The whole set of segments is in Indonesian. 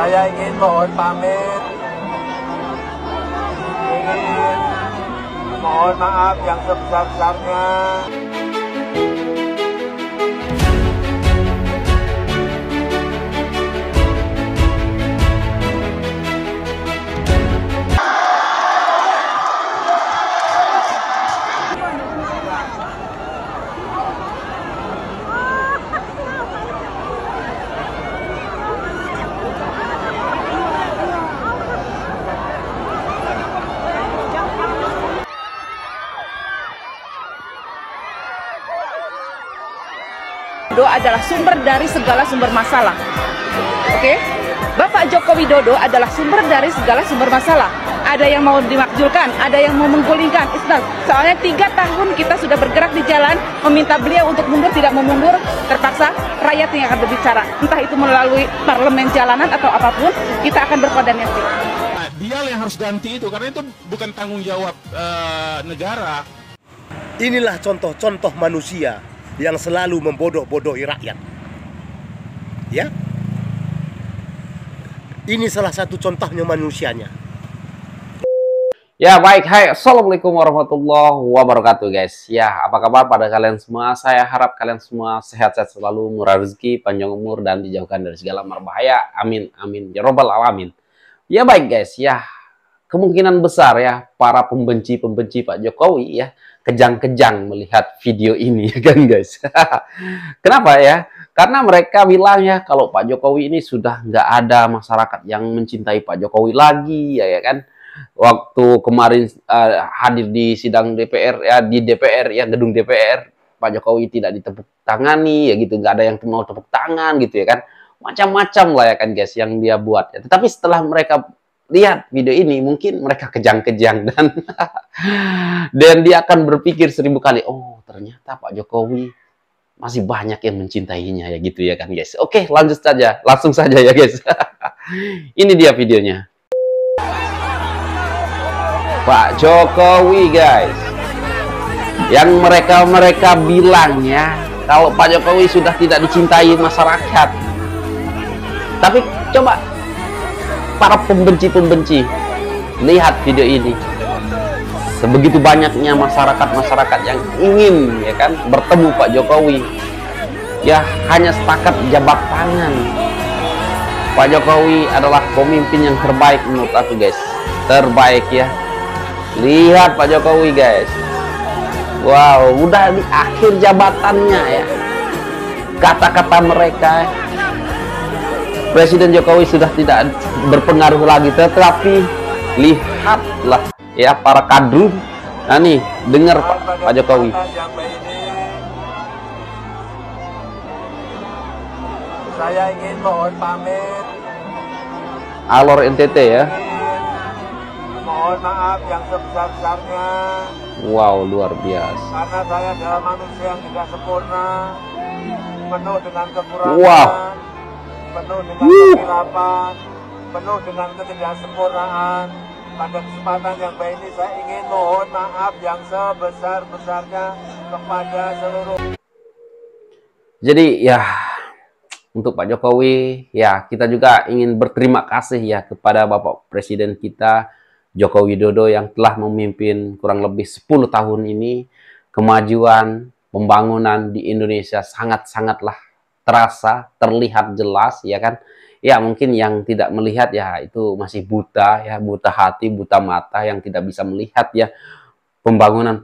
Saya ingin mohon pamit, ingin mohon maaf yang sebesar-besarnya. Widodo adalah sumber dari segala sumber masalah. Oke? Bapak Joko Widodo adalah sumber dari segala sumber masalah. Ada yang mau dimakzulkan, ada yang mau menggulingkan. Soalnya 3 tahun kita sudah bergerak di jalan, meminta beliau untuk mundur, tidak mau mundur, terpaksa rakyat yang akan berbicara. Entah itu melalui parlemen jalanan atau apapun, kita akan berkoordinasi. Nah, dia yang harus ganti itu, karena itu bukan tanggung jawab negara. Inilah contoh-contoh manusia yang selalu membodoh-bodohi rakyat. Ya, ini salah satu contohnya manusianya. Ya baik, hai, assalamualaikum warahmatullahi wabarakatuh guys. Ya, apa kabar pada kalian semua? Saya harap kalian semua sehat-sehat selalu, murah rezeki, panjang umur, dan dijauhkan dari segala berbahaya. Amin, amin, ya robbal alamin. Ya baik guys, ya kemungkinan besar ya para pembenci-pembenci Pak Jokowi ya kejang-kejang melihat video ini ya kan guys. Kenapa ya? Karena mereka bilang ya kalau Pak Jokowi ini sudah nggak ada masyarakat yang mencintai Pak Jokowi lagi ya kan. Waktu kemarin hadir di sidang DPR ya, di DPR ya, gedung DPR, Pak Jokowi tidak ditepuk tangani ya gitu, nggak ada yang mau tepuk tangan gitu ya kan. Macam-macam lah ya kan guys yang dia buat ya. Tetapi setelah mereka lihat video ini, mungkin mereka kejang-kejang dan dia akan berpikir 1000 kali, oh ternyata Pak Jokowi masih banyak yang mencintainya ya gitu ya kan guys. Oke, lanjut saja, langsung saja ya guys. Ini dia videonya. Pak Jokowi guys, yang mereka bilang ya kalau Pak Jokowi sudah tidak dicintai masyarakat. Tapi coba para pembenci-pembenci lihat video ini, sebegitu banyaknya masyarakat yang ingin ya kan bertemu Pak Jokowi ya, hanya setakat jabat tangan. Pak Jokowi adalah pemimpin yang terbaik menurut aku guys, terbaik ya. Lihat Pak Jokowi guys, wow, udah di akhir jabatannya ya. Kata-kata mereka, Presiden Jokowi sudah tidak berpengaruh lagi, tetapi lihatlah ya para kadrun. Nah nih, dengar Pak Jokowi. Saya ingin mohon pamit, Alor NTT ya. mohon maaf yang sebesar-besarnya. Wow, luar biasa. Karena saya adalah manusia yang tidak sempurna, penuh dengan kekurangan. Wow. Penuh dengan kehilafan, penuh dengan ketidaksempurnaan. Pada kesempatan yang baik ini saya ingin mohon maaf yang sebesar-besarnya kepada seluruh. Jadi ya untuk Pak Jokowi ya kita juga ingin berterima kasih ya kepada Bapak Presiden kita Joko Widodo yang telah memimpin kurang lebih 10 tahun ini. Kemajuan pembangunan di Indonesia sangat-sangatlah terasa, terlihat jelas ya kan. Ya mungkin yang tidak melihat ya itu masih buta ya, buta hati, buta mata yang tidak bisa melihat ya pembangunan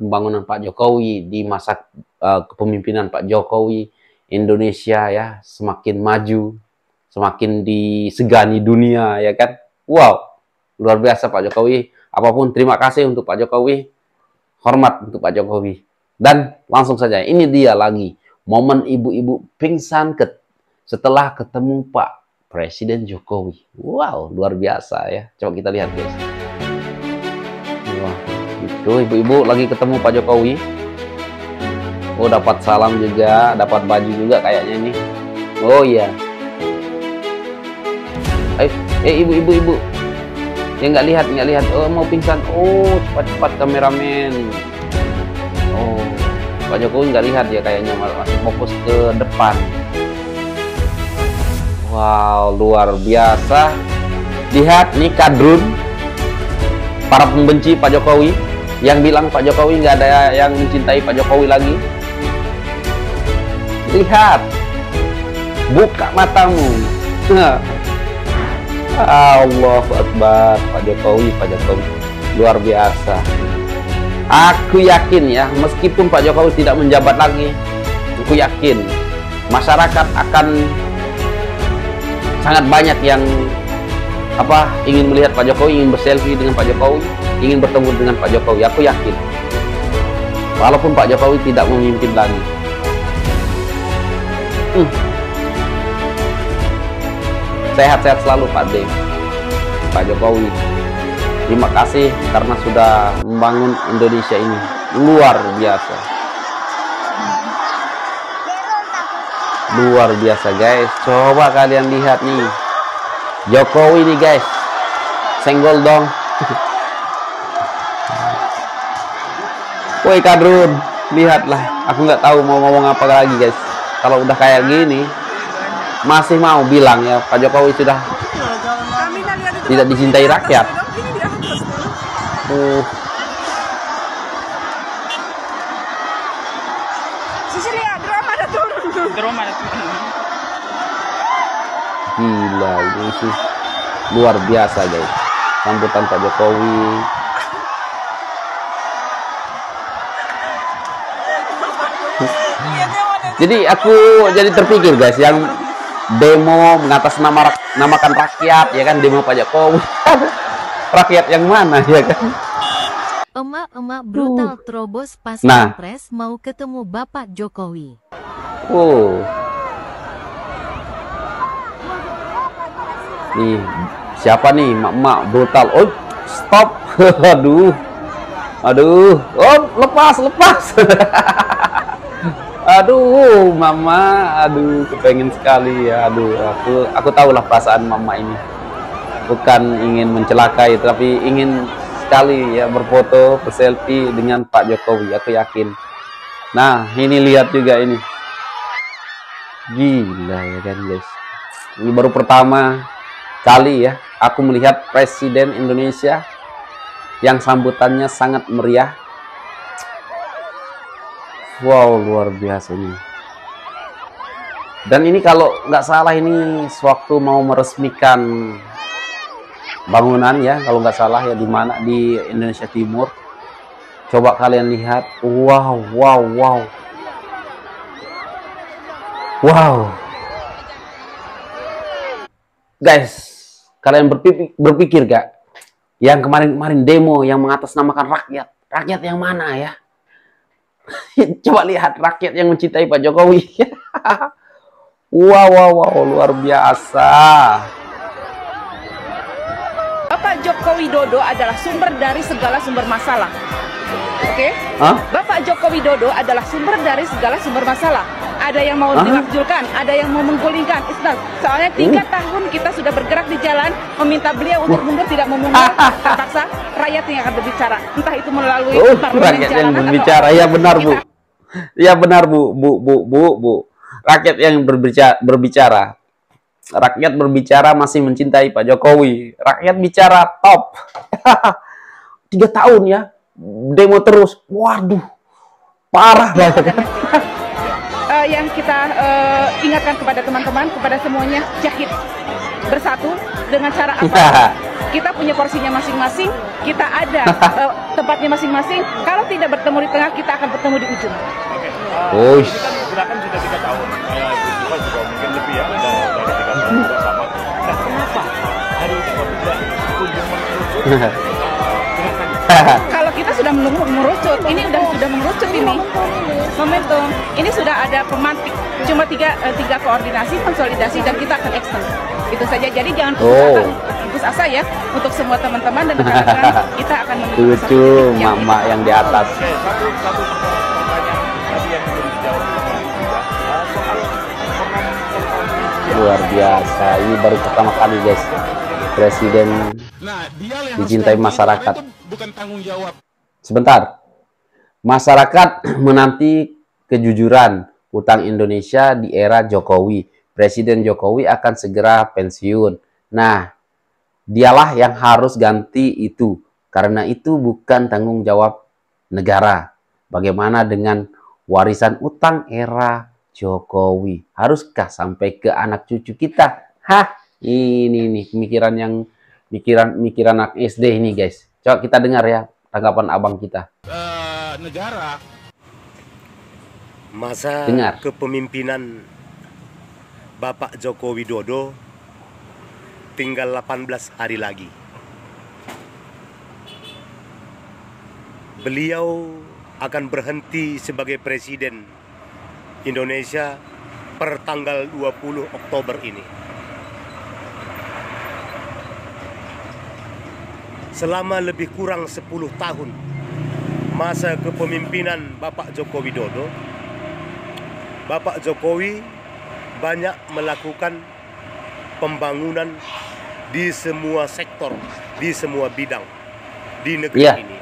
Pak Jokowi di masa kepemimpinan Pak Jokowi. Indonesia ya semakin maju, semakin disegani dunia ya kan. Wow, luar biasa Pak Jokowi. Apapun terima kasih untuk Pak Jokowi, hormat untuk Pak Jokowi. Dan langsung saja ini dia lagi momen ibu-ibu pingsan setelah ketemu Pak Presiden Jokowi. Wow, luar biasa ya. Coba kita lihat guys. Wah, itu ibu-ibu lagi ketemu Pak Jokowi. Oh, dapat salam juga, dapat baju juga kayaknya ini. Oh iya. Ibu-ibu. Ya nggak lihat. Oh, mau pingsan. Oh, cepat-cepat kameramen. Oh, Pak Jokowi nggak lihat ya kayaknya, masih fokus ke depan. Wow, luar biasa. Lihat nih kadrun, para pembenci Pak Jokowi yang bilang Pak Jokowi nggak ada yang mencintai Pak Jokowi lagi. Lihat, buka matamu. Allahu Akbar, Pak Jokowi luar biasa. Aku yakin ya, meskipun Pak Jokowi tidak menjabat lagi, aku yakin masyarakat akan sangat banyak yang ingin melihat Pak Jokowi, ingin berselfie dengan Pak Jokowi, ingin bertemu dengan Pak Jokowi. Aku yakin, walaupun Pak Jokowi tidak memimpin lagi. Sehat-sehat selalu Pak D, Pak Jokowi. Terima kasih karena sudah membangun Indonesia ini luar biasa. Luar biasa guys. Coba kalian lihat nih, Jokowi nih guys, senggol dong. Woi kadrun, lihatlah. Aku nggak tahu mau ngomong apa lagi guys. Kalau udah kayak gini, masih mau bilang ya Pak Jokowi sudah tidak dicintai rakyat. Gila, ini sih luar biasa guys, sambutan Pak Jokowi. Jadi aku jadi terpikir guys, yang demo mengatasnamakan rakyat ya kan, demo Pak Jokowi. Rakyat yang mana ya kan? Emak-emak brutal terobos pas Pilpres mau ketemu Bapak Jokowi. Nih, siapa nih emak-emak brutal? Oh, stop. Aduh. Oh, lepas. Aduh, mama, aduh, kepengen sekali ya. Aduh, aku tahulah perasaan mama ini. Bukan ingin mencelakai, tapi ingin sekali ya berfoto, berselfie dengan Pak Jokowi. Aku yakin. Nah, ini lihat juga ini. Gila ya kan guys. Ini baru pertama kali ya aku melihat Presiden Indonesia yang sambutannya sangat meriah. Wow, luar biasa ini. Dan ini kalau nggak salah ini sewaktu mau meresmikan bangunan ya, kalau nggak salah ya, di mana di Indonesia Timur. Coba kalian lihat. Wow. Guys, kalian berpikir gak? Yang kemarin demo yang mengatasnamakan rakyat yang mana ya? Coba lihat rakyat yang mencintai Pak Jokowi. Wow, luar biasa. Bapak Joko Widodo adalah sumber dari segala sumber masalah. Oke? Bapak Joko Widodo adalah sumber dari segala sumber masalah. Ada yang mau dimakzulkan, ada yang mau menggulingkan. Soalnya 3 tahun kita sudah bergerak di jalan meminta beliau untuk mundur, tidak mau mundur. Terpaksa rakyat yang akan berbicara. Entah itu melalui rakyat yang berbicara. Ya benar Bu. Ya benar Bu. Rakyat yang berbicara. Rakyat berbicara masih mencintai Pak Jokowi. Rakyat bicara top. 3 tahun ya. Demo terus. Waduh. Parah lah kan. Yang kita ingatkan kepada teman-teman, kepada semuanya, jahit bersatu dengan cara apa? Kita punya porsinya masing-masing, kita ada tempatnya masing-masing. Kalau tidak bertemu di tengah, kita akan bertemu di ujung. Ini kan gerakan sudah 3 tahun, juga mungkin lebih ya, dari 3 tahun bersama. Nah, kenapa hari ini kok tidak kunjung mengerucut? Kalau kita sudah mengerucut, ini sudah mengerucut ini momentum. Ini sudah ada pemantik. Cuma tiga koordinasi, konsolidasi, dan kita akan extend. Itu saja. Jadi jangan putus asa ya untuk semua teman-teman dan rekan-rekan. Kita akan lucu mama yang di atas. Satu pertanyaan tadi yang belum dijawab soal luar biasa. Ini baru pertama kali guys Presiden dicintai masyarakat. Itu bukan tanggung jawab. Sebentar. Masyarakat menanti kejujuran utang Indonesia di era Jokowi. Presiden Jokowi akan segera pensiun. Nah, dialah yang harus ganti itu. Karena itu bukan tanggung jawab negara. Bagaimana dengan warisan utang era Jokowi? Haruskah sampai ke anak cucu kita? Hah, ini nih pemikiran yang mikiran anak SD ini, guys. Coba kita dengar ya tanggapan abang kita. Negara Masa Dengar. kepemimpinan Bapak Joko Widodo tinggal 18 hari lagi. Beliau akan berhenti sebagai Presiden Indonesia per tanggal 20 Oktober ini. Selama lebih kurang 10 tahun masa kepemimpinan Bapak Joko Widodo, Bapak Jokowi banyak melakukan pembangunan di semua sektor, di semua bidang di negeri ini.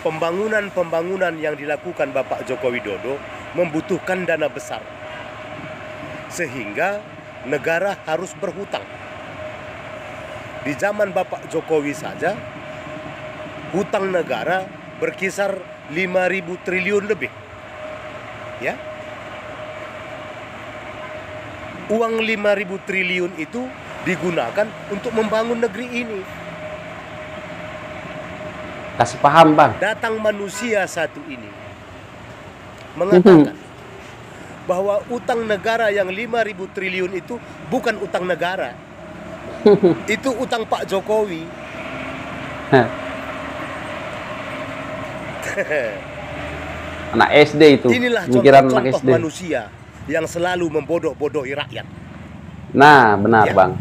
Pembangunan yang dilakukan Bapak Joko Widodo membutuhkan dana besar, sehingga negara harus berhutang. Di zaman Bapak Jokowi saja, hutang negara berkisar 5.000 triliun lebih. Ya. Uang 5.000 triliun itu digunakan untuk membangun negeri ini. Kasih paham, Bang. Datang manusia satu ini mengatakan bahwa utang negara yang 5.000 triliun itu bukan utang negara. Itu utang Pak Jokowi. Anak SD itu. Inilah Pikiran anak contoh-contoh SD. manusia yang selalu membodoh-bodohi rakyat. Nah, benar, Ya. Bang.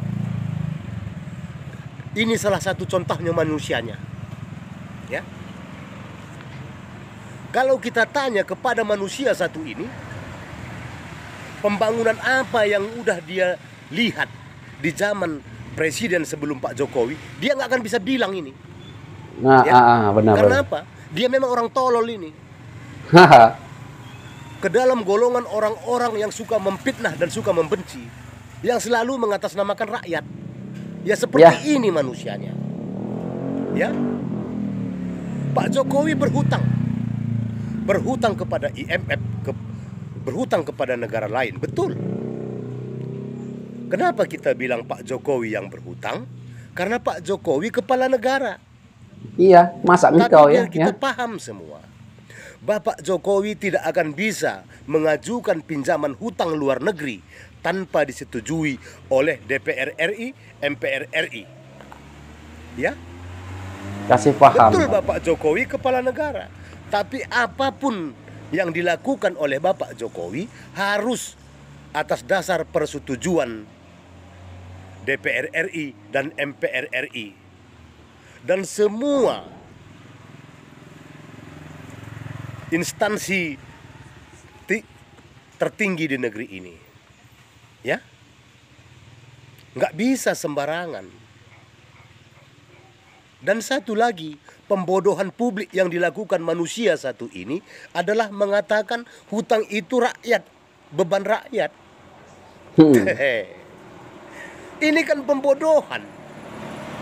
Ini salah satu contohnya manusianya. Ya. Kalau kita tanya kepada manusia satu ini, pembangunan apa yang udah dia lihat di zaman presiden sebelum Pak Jokowi, dia nggak akan bisa bilang ini. Nah, Ya. benar. Karena apa? Dia memang orang tolol ini. Ke dalam golongan orang-orang yang suka memfitnah dan suka membenci, yang selalu mengatasnamakan rakyat. Ya seperti ini manusianya. Ya. Pak Jokowi berhutang kepada IMF, berhutang kepada negara lain. Betul. Kenapa kita bilang Pak Jokowi yang berhutang? Karena Pak Jokowi kepala negara. Iya, masa Tapi engkau ya? biar kita paham semua, Bapak Jokowi tidak akan bisa mengajukan pinjaman hutang luar negeri tanpa disetujui oleh DPR RI, MPR RI. Ya, Kasih paham. betul Bapak Jokowi kepala negara. Tapi apapun yang dilakukan oleh Bapak Jokowi harus atas dasar persetujuan DPR RI dan MPR RI. Dan semua instansi tertinggi di negeri ini. Ya. Nggak bisa sembarangan. Dan satu lagi, pembodohan publik yang dilakukan manusia satu ini adalah mengatakan hutang itu rakyat, beban rakyat. Ini kan pembodohan.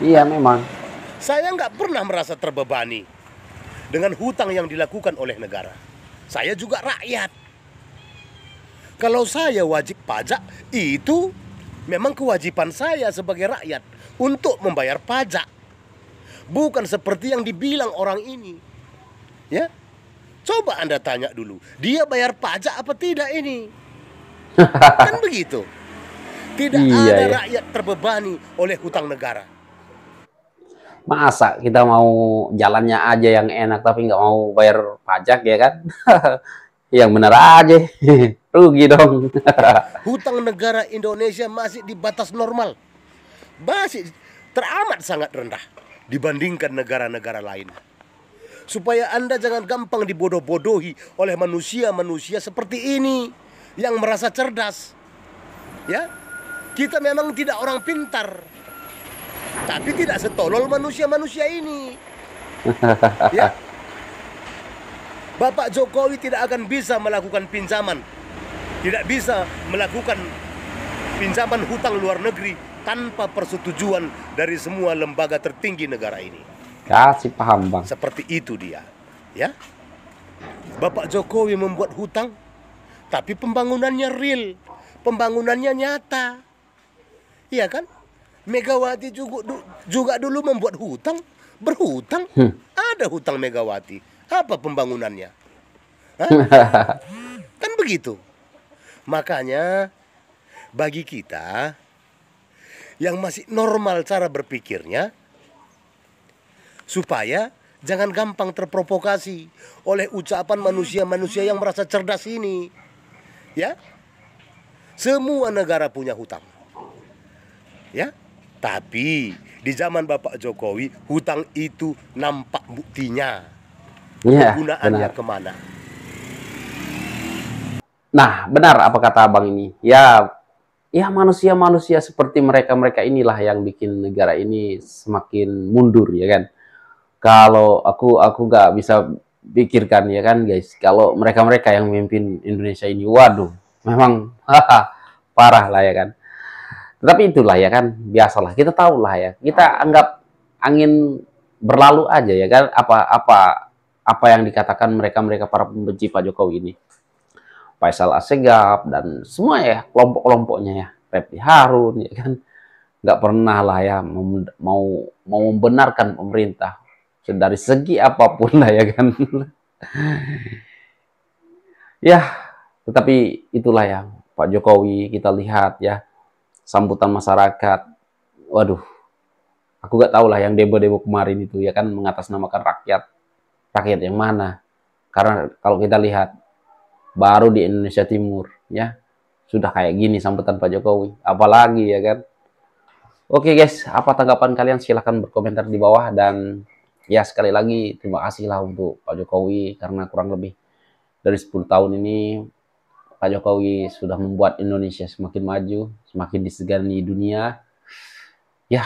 Iya, memang. Saya nggak pernah merasa terbebani dengan hutang yang dilakukan oleh negara. Saya juga rakyat. Kalau saya wajib pajak, itu memang kewajiban saya sebagai rakyat untuk membayar pajak. Bukan seperti yang dibilang orang ini. Ya, coba Anda tanya dulu, dia bayar pajak apa tidak ini? Kan begitu. Tidak ada rakyat terbebani oleh hutang negara. Masa kita mau jalannya aja yang enak tapi nggak mau bayar pajak ya kan? Yang benar aja. Rugi dong. Hutang negara Indonesia masih di batas normal. Masih teramat sangat rendah dibandingkan negara-negara lain. Supaya Anda jangan gampang dibodoh-bodohi oleh manusia-manusia seperti ini yang merasa cerdas. Ya, kita memang tidak orang pintar, tapi tidak setolol manusia-manusia ini. Ya, Bapak Jokowi tidak akan bisa melakukan pinjaman, tidak bisa melakukan pinjaman hutang luar negeri tanpa persetujuan dari semua lembaga tertinggi negara ini. Kasih paham, Bang. Seperti itu dia, ya. Bapak Jokowi membuat hutang, tapi pembangunannya real, pembangunannya nyata. Iya kan? Megawati juga dulu membuat hutang, berhutang. Ada hutang Megawati. Apa pembangunannya? Hah? Kan begitu. Makanya bagi kita yang masih normal cara berpikirnya, supaya jangan gampang terprovokasi oleh ucapan manusia-manusia yang merasa cerdas ini. Ya, semua negara punya hutang. Ya, tapi di zaman Bapak Jokowi hutang itu nampak buktinya. Ya, Penggunaannya benar. kemana? Nah, benar apa kata Abang ini. Ya manusia-manusia seperti mereka-mereka inilah yang bikin negara ini semakin mundur, ya kan. Kalau aku nggak bisa pikirkan, ya kan guys, kalau mereka-mereka yang memimpin Indonesia ini, waduh, memang parah lah, ya kan. Tetapi itulah, ya kan, biasalah, kita tahu lah, ya, kita anggap angin berlalu aja, ya kan, apa yang dikatakan mereka para pembenci Pak Jokowi ini. Faisal Assegaf dan semua, ya, kelompok-kelompoknya, ya, Refli Harun, ya kan, nggak pernah lah, ya, mau membenarkan pemerintah dari segi apapun lah, ya kan. Ya, tetapi itulah ya Pak Jokowi, kita lihat ya sambutan masyarakat. Waduh, aku nggak tahu lah yang demo-demo kemarin itu, ya kan, mengatasnamakan rakyat yang mana. Karena kalau kita lihat baru di Indonesia Timur, ya, sudah kayak gini sambutan Pak Jokowi, apalagi, ya kan. Oke guys, apa tanggapan kalian? Silahkan berkomentar di bawah. Dan ya, sekali lagi terima kasih lah untuk Pak Jokowi, karena kurang lebih dari 10 tahun ini Pak Jokowi sudah membuat Indonesia semakin maju, semakin disegani dunia. Ya,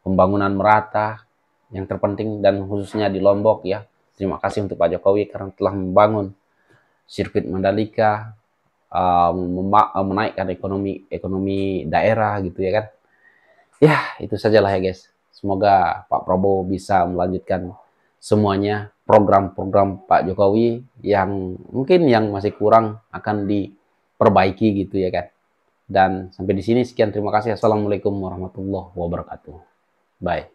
pembangunan merata yang terpenting dan khususnya di Lombok, ya. Terima kasih untuk Pak Jokowi karena telah membangun sirkuit Mandalika, menaikkan ekonomi daerah gitu, ya kan. Ya, itu sajalah ya guys. Semoga Pak Prabowo bisa melanjutkan semuanya program-program Pak Jokowi yang mungkin yang masih kurang akan diperbaiki gitu, ya kan. Dan sampai di sini sekian, terima kasih. Assalamualaikum warahmatullahi wabarakatuh. Bye.